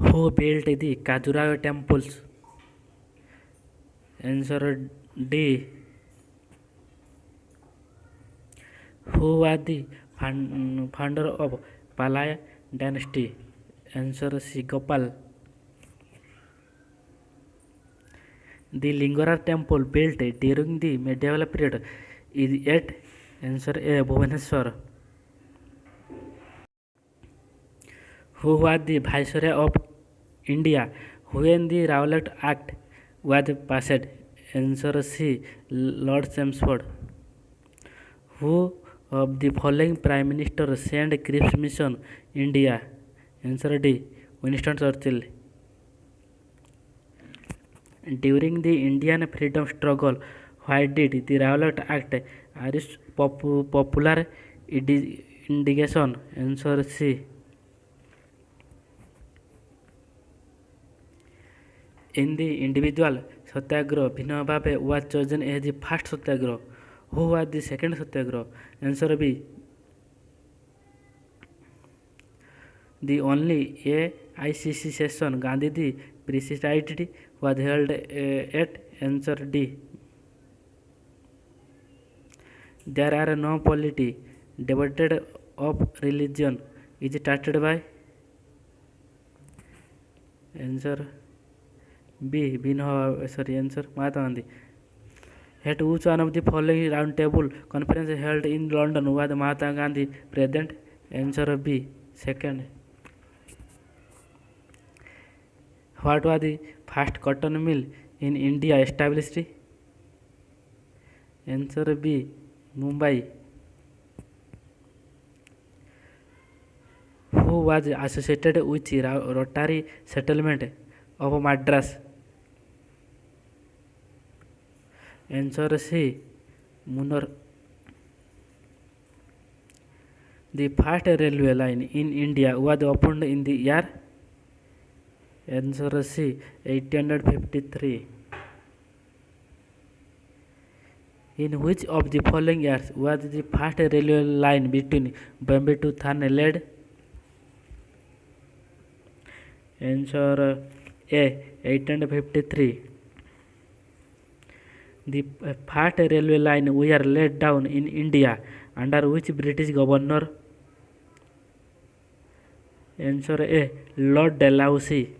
Who built the Khajuraho temples? Answer D. Who was the founder of Palaya dynasty? Answer C. Gopal. The Lingara temple built during the medieval period is at answer A. Bhubaneswar. Who was the Viceroy of India when the Rowlatt Act was passed? Answer C. Lord Chelmsford. Who of the following Prime Minister sent Cripps Mission India? Answer D. Winston Churchill. During the Indian freedom struggle, why did the Rowlatt Act arrest popular indignation? Answer C. In the individual Satyagraha, Bhima Bhabe was chosen as the first Satyagraha. Who was the second Satyagraha? Answer B. The only AICC session Gandhiji presided was held at answer D. There are no polity debated of religion is started by answer B. Answer Mahatma Gandhi. At which one of the following round table conference held in London was Mahatma Gandhi present? Answer B. Second. What was the first cotton mill in India established? Answer B. Mumbai. Who was associated with the Rotary settlement of Madras? Answer C. Munnar. The first railway line in India was opened in the year? Answer C. 1853. In which of the following years was the first railway line between Bombay to Thane laid? Answer A. 1853. The first railway line were laid down in India under which British governor? Answer A. Lord Dalhousie.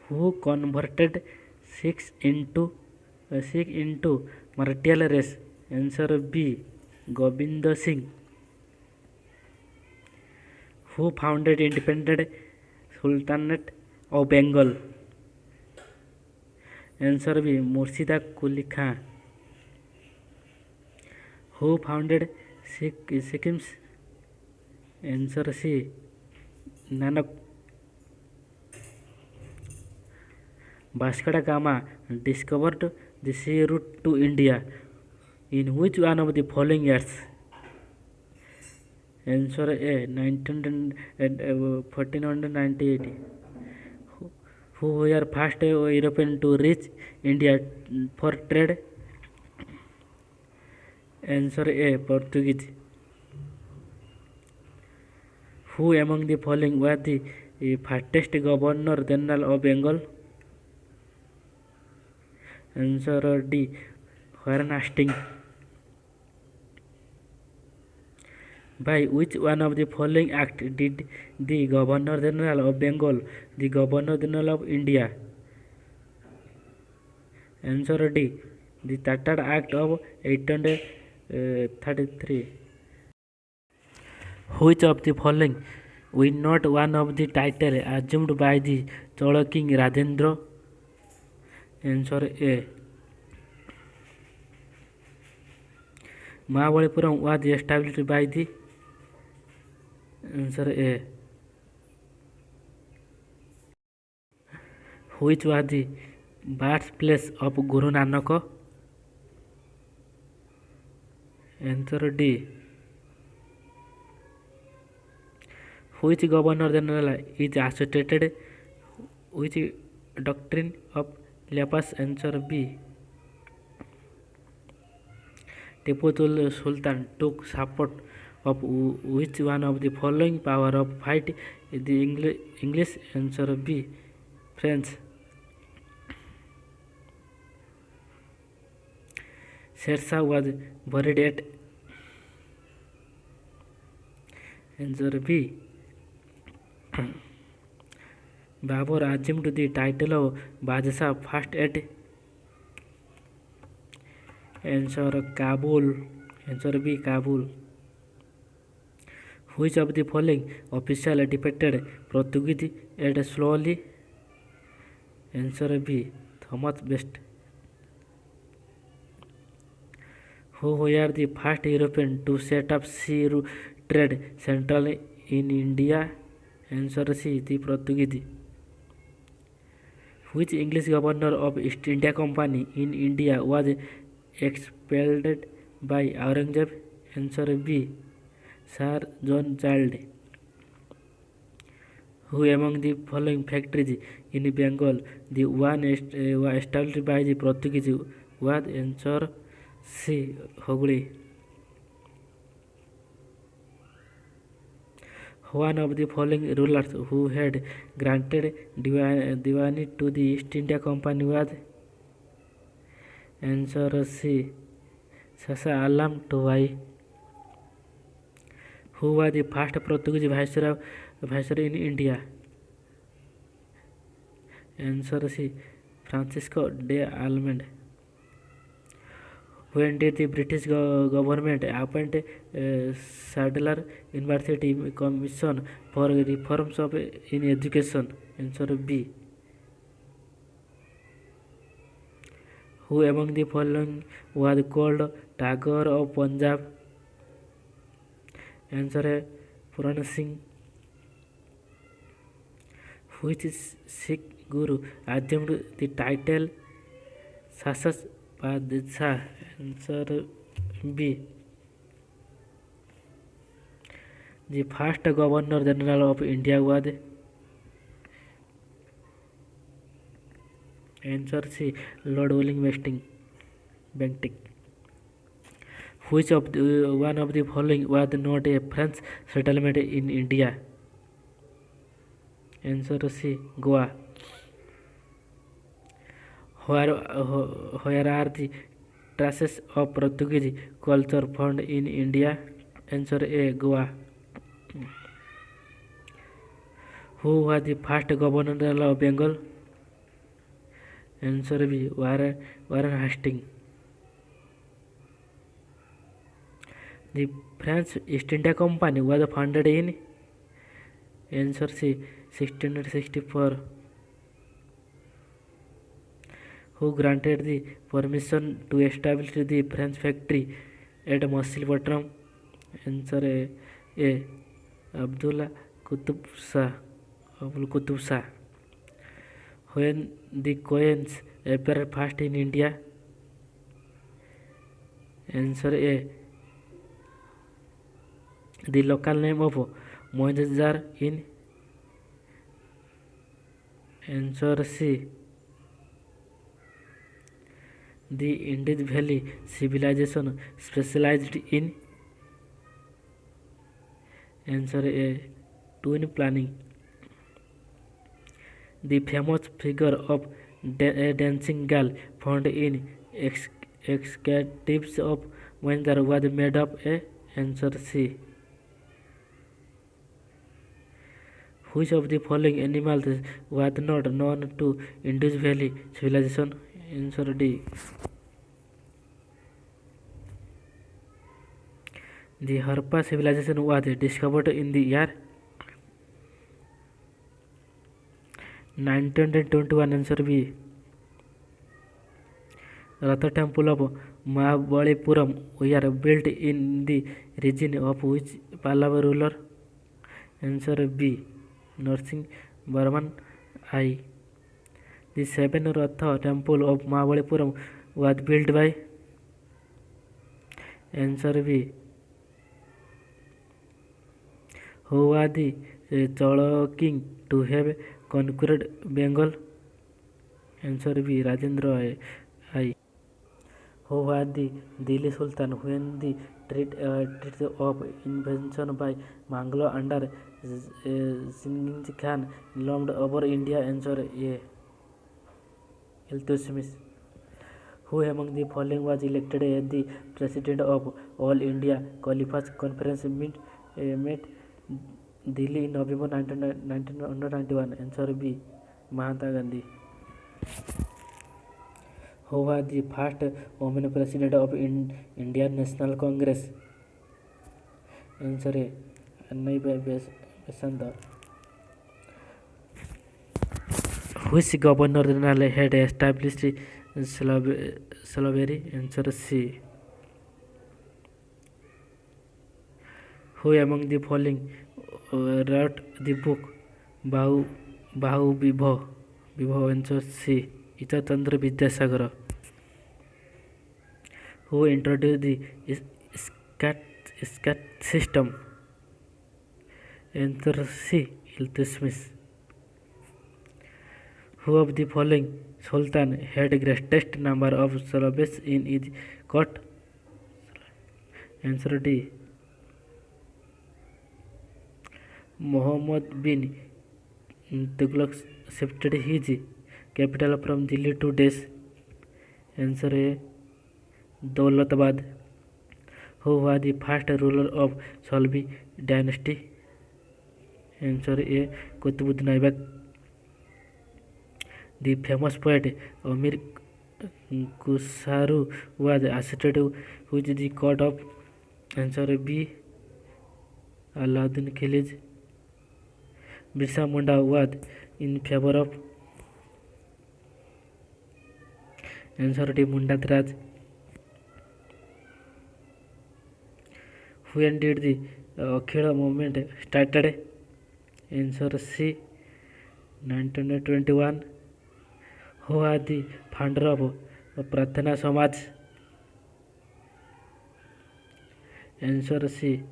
Who converted Sikhs into martial race? Answer B. Gobind Singh. Who founded independent Sultanate of Bengal? Answer B. Murshida Quli Khan. Who founded Sikkim? Answer C. Nanak. Vasco da Gama discovered the sea route to India in which one of the following years? Answer A. 1498. Who were first European to reach India for trade? Answer A. Portuguese. Who among the following was the fastest Governor General of Bengal? Answer D. Warren Hastings. By which one of the following act did the Governor General of Bengal the Governor General of India? Answer D. The Tattered Act of 1833. Which of the following was not one of the titles assumed by the Chola king Rajendra? Answer A. Mahabalipuram was established by the answer A. Which was the birthplace of Guru Nanak? Answer D. Which Governor General is associated with doctrine of Lepas? Answer B. Tipu Sultan took support of which one of the following power of fight the English? Answer B. French. Shershah was buried at. Answer B. Babur assumed the title of Badshah first at. Answer Kabul. Answer B. Kabul. Which of the following official defeated Portuguese at slowly? Answer B. Thomas Best. Who were the first European to set up sea trade central in India? Answer C. The Portuguese. Which English governor of East India Company in India was expelled by Aurangzeb? Answer B. Sir John Child. Who among the following factories in Bengal the one established by the Portuguese was? Answer C. Hogli. One of the following rulers who had granted Diwani to the East India Company was? Answer C. Shah Alam Tuwai. Who was the first Portuguese viceroy in India? Answer C. Francisco de Almeida. When did the British government appoint Sadler University Commission for Reforms in Education? Answer B. Who among the following was called Tagore of Punjab? Answer A. Puran Singh. Which Sikh Guru assumed the title Sasas Badshah? Answer B. The first Governor General of India was? Answer C. Lord William Bentinck. Which of one of the following was not a French settlement in India? Answer C. Goa. Where are the traces of Portuguese culture found in India? Answer A. Goa. Who was the first Governor General of Bengal? Answer B. Warren Hastings. The French East India Company was founded in? Answer C. 1664. Who granted the permission to establish the French factory at Masilepatnam? Answer A. Abdul Qutub Shah. When the coins appeared first in India? Answer A. The local name of Mohenjo-daro in? Answer C. The Indus Valley civilization specialized in? Answer A. Twin planning. The famous figure of a dancing girl found in excavations of Mohenjo-daro was made of A? Answer C. Which of the following animals was not known to Indus Valley civilization? Answer D. The Harappa civilization was discovered in the year 1921. Answer B. Ratha temple of Mahabalipuram were built in the region of which Pallava ruler? Answer B. Nursing Burman I. The seven Ratha temple of Mahabalipuram was built by? Answer B. Who was the Chola king to have conquered Bengal? Answer B. Rajendra I. Who was the Delhi Sultan when the treat of invention by Mangalore under Genghis Khan loommed over India. Answer A. Iltutmish. Who among the following was elected as the president of All India Caliphate Conference met Delhi in November 1991? Answer B. Mahatma Gandhi. Who was the first woman president of Indian National Congress? Answer A. Annai Besant. Which governor general had established slavery? Answer C. Who among the following wrote the book Bahu Bibho? Answer C. Ita Chandra Vidyasagar. Who introduced the scat system? Answer C. Iltutmish. Who of the following sultan had greatest number of slaves in his court? Answer D. Muhammad bin Tughlaq shifted his capital from Delhi to Desh. Answer A. Daulatabad. Who was the first ruler of Salvi dynasty? Answer A. Qutbuddin Aibak. The famous poet Amir Kusaru was associated with the court of? Answer B. Alauddin Khilji. Birsa Munda was in favor of? Answer D. Mundat Raj. When did the Akhila movement started? Answer C. 1921. Who are the founder of Pradhana Samaj? Answer C.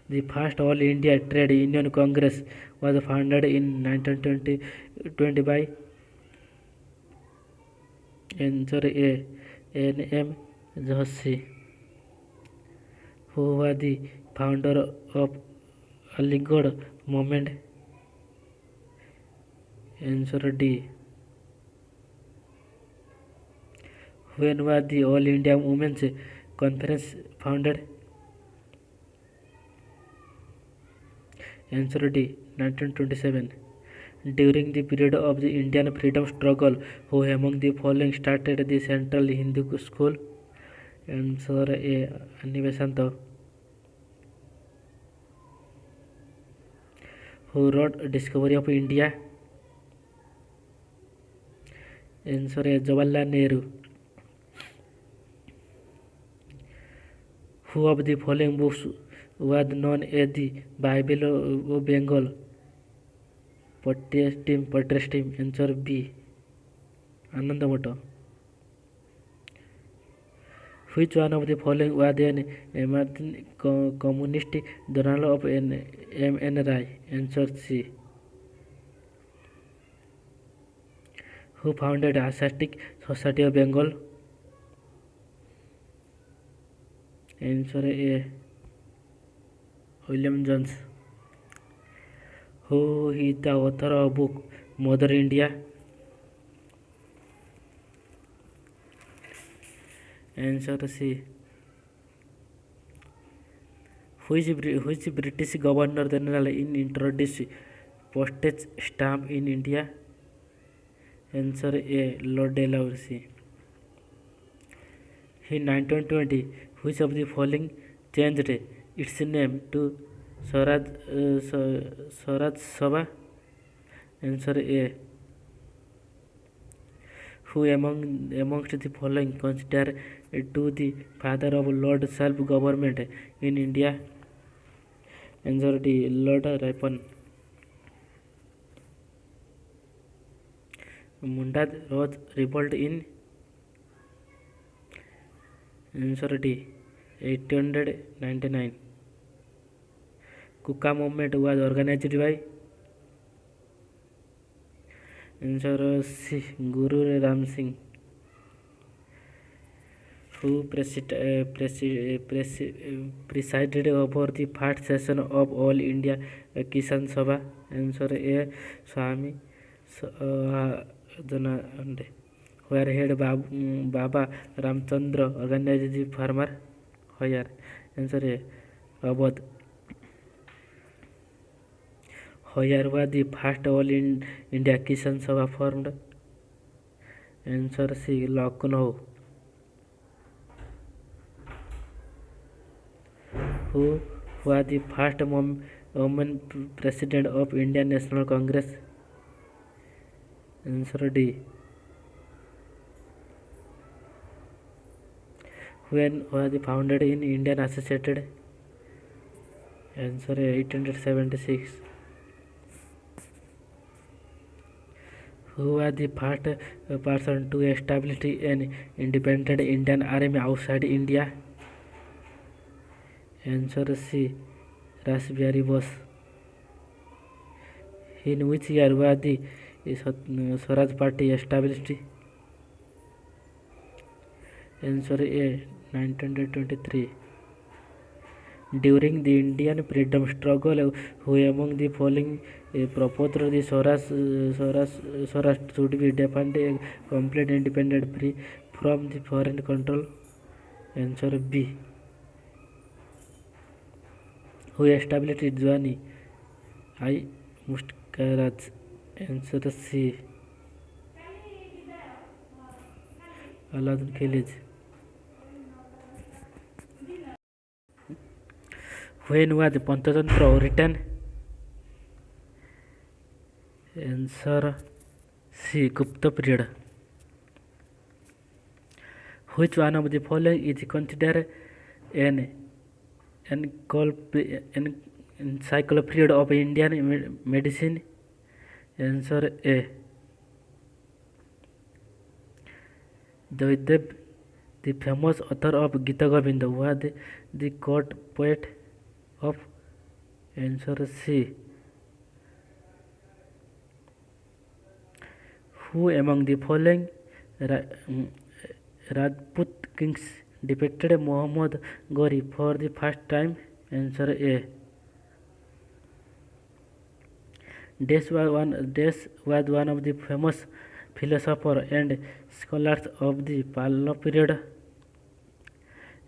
The first All India Trade Union Congress was founded in 1920 by? Answer A. N.M. Jhansi. Who was the founder of Aligarh movement? Answer D. When was the All India Women's Conference founded? Answer D. 1927. During the period of the Indian freedom struggle, who among the following started the Central Hindu School? Answer A. Annie Besant. Who wrote Discovery of India? Answer A. Jawaharlal Nehru. Who of the following books was known as the Bible of Bengal? Patriotism. Answer B. Anandamata. Which one of the following was an emerging communist journal of MNRI? Answer C. Who founded Asiatic Society of Bengal? Answer A. William Jones. Who is the author of book Mother India? Answer C. Which British Governor General introduced postage stamp in India? Answer A. Lord Dalhousie. In 1920, which of the following changed its name to Swaraj Sabha? Answer A. Who amongst the following considered to the father of Lord self-government in India? Answer D. Lord Ripon. Mundat was revolt in? Answer D. 1899. Kuka movement was organized by? Answer C. Guru Ram Singh. who presided over the first session of All India Kisan Sabha? Answer A. Swami Janande. Where head Baba Ramchandra organized the farmer hire? Answer A. Abad. Where was the first All India Kisan Sabha formed? Answer C. Lucknow. Who was the first woman president of Indian National Congress? Answer D. When was it founded in Indian Associated? Answer 1876. Who was the first person to establish an independent Indian army outside India? Answer C. Raspberry Bose. In which year was the Swaraj Party established? Answer A. 1923. During the Indian freedom struggle, who among the following proposed the Swaraj should be defined a complete independent free from the foreign control? Answer B. Who established Jwani? I. Muskaraj. Answer C. Aladdin Khilji. When was Panchatantra written? Answer C. Gupta period. Which one of the following is considered an encyclopedia of Indian medicine? Answer A. Jaydev, the famous author of Gita Govinda, was the court poet of? Answer C. Who among the following Rajput kings defeated Muhammad Ghori for the first time? Answer A. This was one of the famous philosophers and scholars of the Pallava period.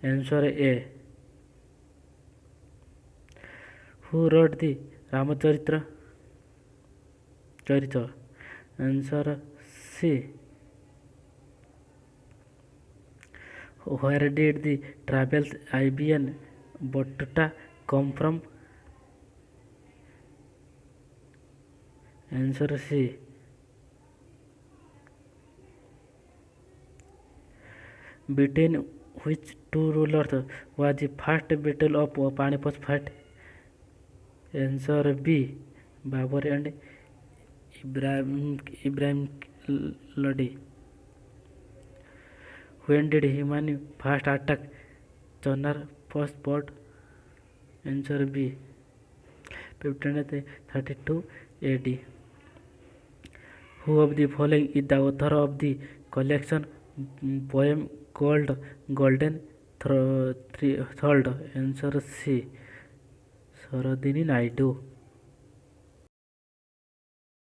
Answer A. Who wrote the Ramacharitra? Answer C. Where did the travels Ibn Battuta come from? Answer C. Between which two rulers was the first battle of Panipat fought? Answer B. Babur and Ibrahim Lodi. When did Himani first attack Chonar first port? Answer B. 1532 AD. Who of the following is the author of the collection poem called Golden Thread? Answer C. Sarojini Naidu.